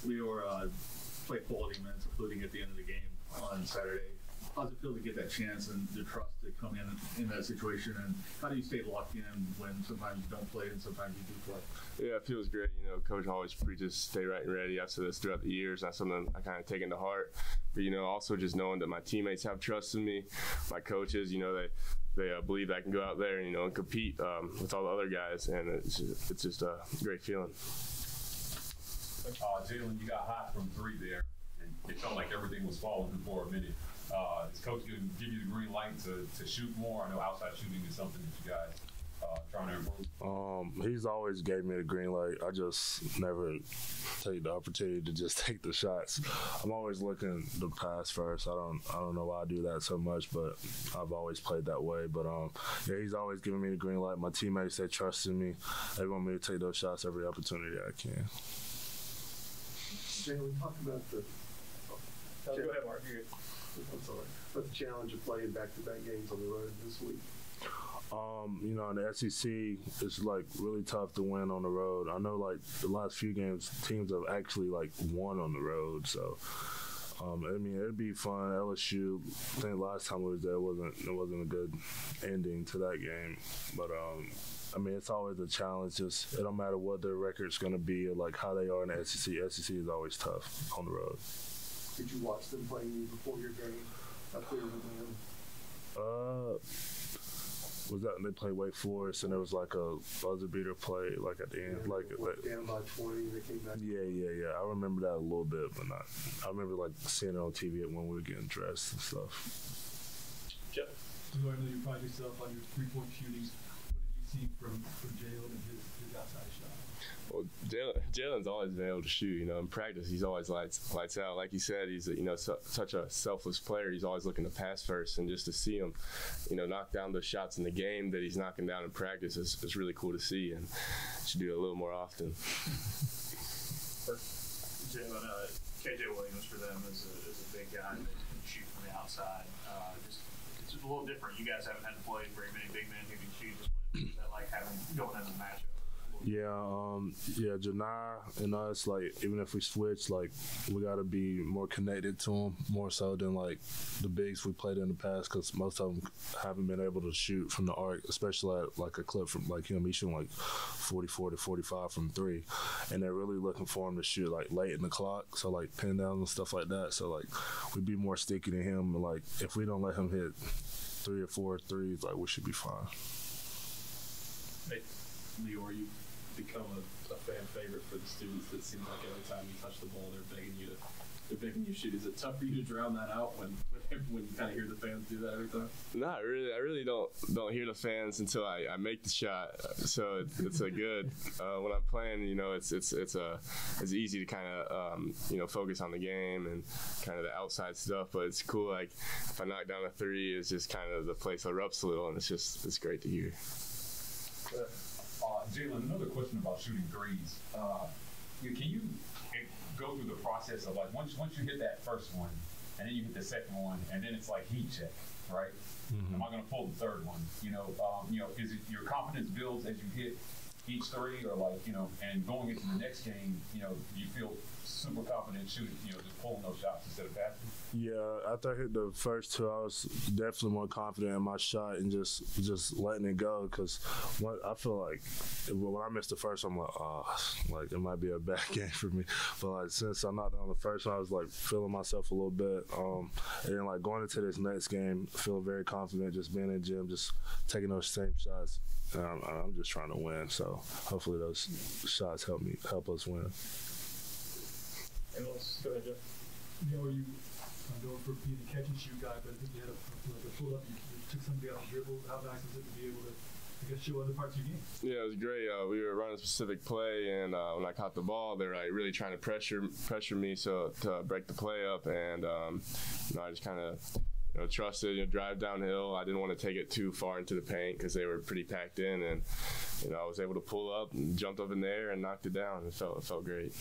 Leo played quality minutes, including at the end of the game on Saturday. How does it feel to get that chance and the trust to come in that situation? And how do you stay locked in when sometimes you don't play and sometimes you do play? Yeah, it feels great. You know, Coach always preaches stay right and ready. I've said this throughout the years. That's something I kind of take into heart. But, you know, also just knowing that my teammates have trust in me, my coaches, you know, they believe that I can go out there and, you know, and compete with all the other guys. And it's just a great feeling. Jalen, you got hot from three there, and it felt like everything was falling for a minute. Is Coach going to give you the green light to shoot more? I know outside shooting is something that you guys trying to improve. He's always gave me the green light. I just never take the opportunity to just take the shots. I'm always looking to pass first. I don't know why I do that so much, but I've always played that way. But yeah, he's always giving me the green light. My teammates, they trust in me. They want me to take those shots every opportunity I can. Jay, we talked about the. Go ahead, Mark. You're good. I'm sorry. But the challenge of playing back-to-back games on the road this week. You know, in the SEC, it's like really tough to win on the road. I know, like the last few games, teams have actually like won on the road. So, I mean, it'd be fun. LSU, I think last time we was there, it wasn't a good ending to that game. But I mean, it's always a challenge. Just it don't matter what their record's going to be or like how they are in the SEC. SEC is always tough on the road. Did you watch them playing you before your game up there with them? Was that they played Wake Forest and there was like a buzzer beater play like at the end, down by 20, they came back. Yeah. I remember that a little bit, but not. I remember like seeing it on TV when we were getting dressed and stuff. Jeff, I know you pride yourself on your 3-point shootings. What did you see from Jalen and his outside shot? Well, Jalen's always been able to shoot. You know, in practice, he's always lights out. Like you said, he's such a selfless player. He's always looking to pass first, and just to see him, you know, knock down those shots in the game that he's knocking down in practice is really cool to see, and should do it a little more often. Jalen, KJ Williams for them is a big guy that can shoot from the outside. It's a little different. You guys haven't had to play very many big men who can shoot. Just what is that like going into the matchup? Yeah, Janai and us, like, even if we switch, like, we got to be more connected to them, more so than, like, the bigs we played in the past, because most of them haven't been able to shoot from the arc, especially at, like, a clip from, like, him. He's shooting, like, 44 to 45 from three, and they're really looking for him to shoot, like, late in the clock, so, like, pin downs and stuff like that. So, like, we'd be more sticky to him, and, like, if we don't let him hit 3 or 4 threes, like, we should be fine. Hey, Leo, you become a fan favorite for the students. That seems like every time you touch the ball, they're begging you to shoot. Is it tough for you to drown that out when you kind of hear the fans do that every time? Not really. I really don't hear the fans until I make the shot. So it's a good when I'm playing. You know, it's easy to kind of you know, focus on the game and kind of the outside stuff. But it's cool. Like if I knock down a three, it's just kind of the place erupts a little, and it's great to hear. Jalen, another question about shooting threes. Can you go through the process of, like, once you hit that first one, and then you hit the second one, and then it's like heat check, right? Mm-hmm. Am I going to pull the third one? You know, is it your confidence builds as you hit each three, or like, you know, and going into the next game, you know, you feel super confident shooting, you know, just pulling those shots instead of passing? Yeah, after I hit the first two, I was definitely more confident in my shot and just letting it go, because I feel like when I missed the first one, I'm like, oh, like it might be a bad game for me. But like since I knocked down the first one, I was like feeling myself a little bit. And then like going into this next game, feeling very confident, just being in the gym, just taking those same shots. I'm just trying to win, so hopefully those shots help us win. And let's go ahead, Jeff. You know, you going for being a catch and shoot guy, but I think you had a pull up. You took somebody off the dribble. How nice was it to be able to, I guess, show other parts of your game? Yeah, it was great. We were running a specific play, and when I caught the ball, they were like really trying to pressure me to break the play up, and you know, I just kind of, you know, trusted, you know, drive downhill. I didn't want to take it too far into the paint because they were pretty packed in, and you know, I was able to pull up and jumped up in there and knocked it down. It felt great.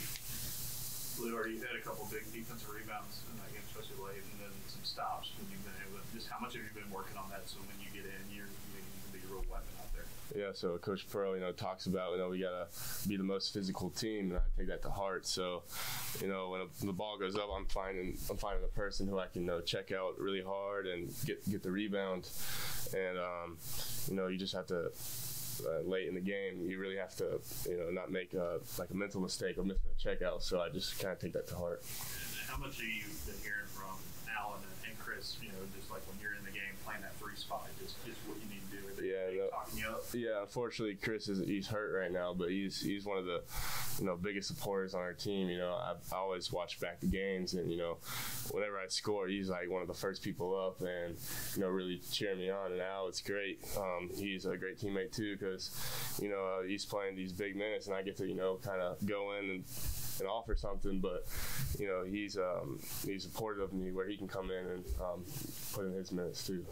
Lou, you had a couple big defensive rebounds in that game, especially late, and then some stops when you've been able to. Just how much have you been working on that? So when you get in, you can be a real weapon out there. Yeah, so Coach Pearl, talks about, we got to be the most physical team, and I take that to heart. So, when the ball goes up, I'm finding a person who I can, check out really hard and get the rebound. And, you just have to, late in the game, you really have to, not make a mental mistake of missing a checkout. So I just kind of take that to heart. And how much have you been hearing from Alan and Chris, just like when you're in the game playing that 3 spot, just what you need to do? Talking you up? Yeah, unfortunately, Chris he's hurt right now, but he's one of the biggest supporters on our team. I always watch back the games, and whenever I score, he's like one of the first people up, and really cheer me on. And Al, it's great. He's a great teammate too, because he's playing these big minutes, and I get to kind of go in and offer something, but he's supportive of me where he can come in and put in his minutes too.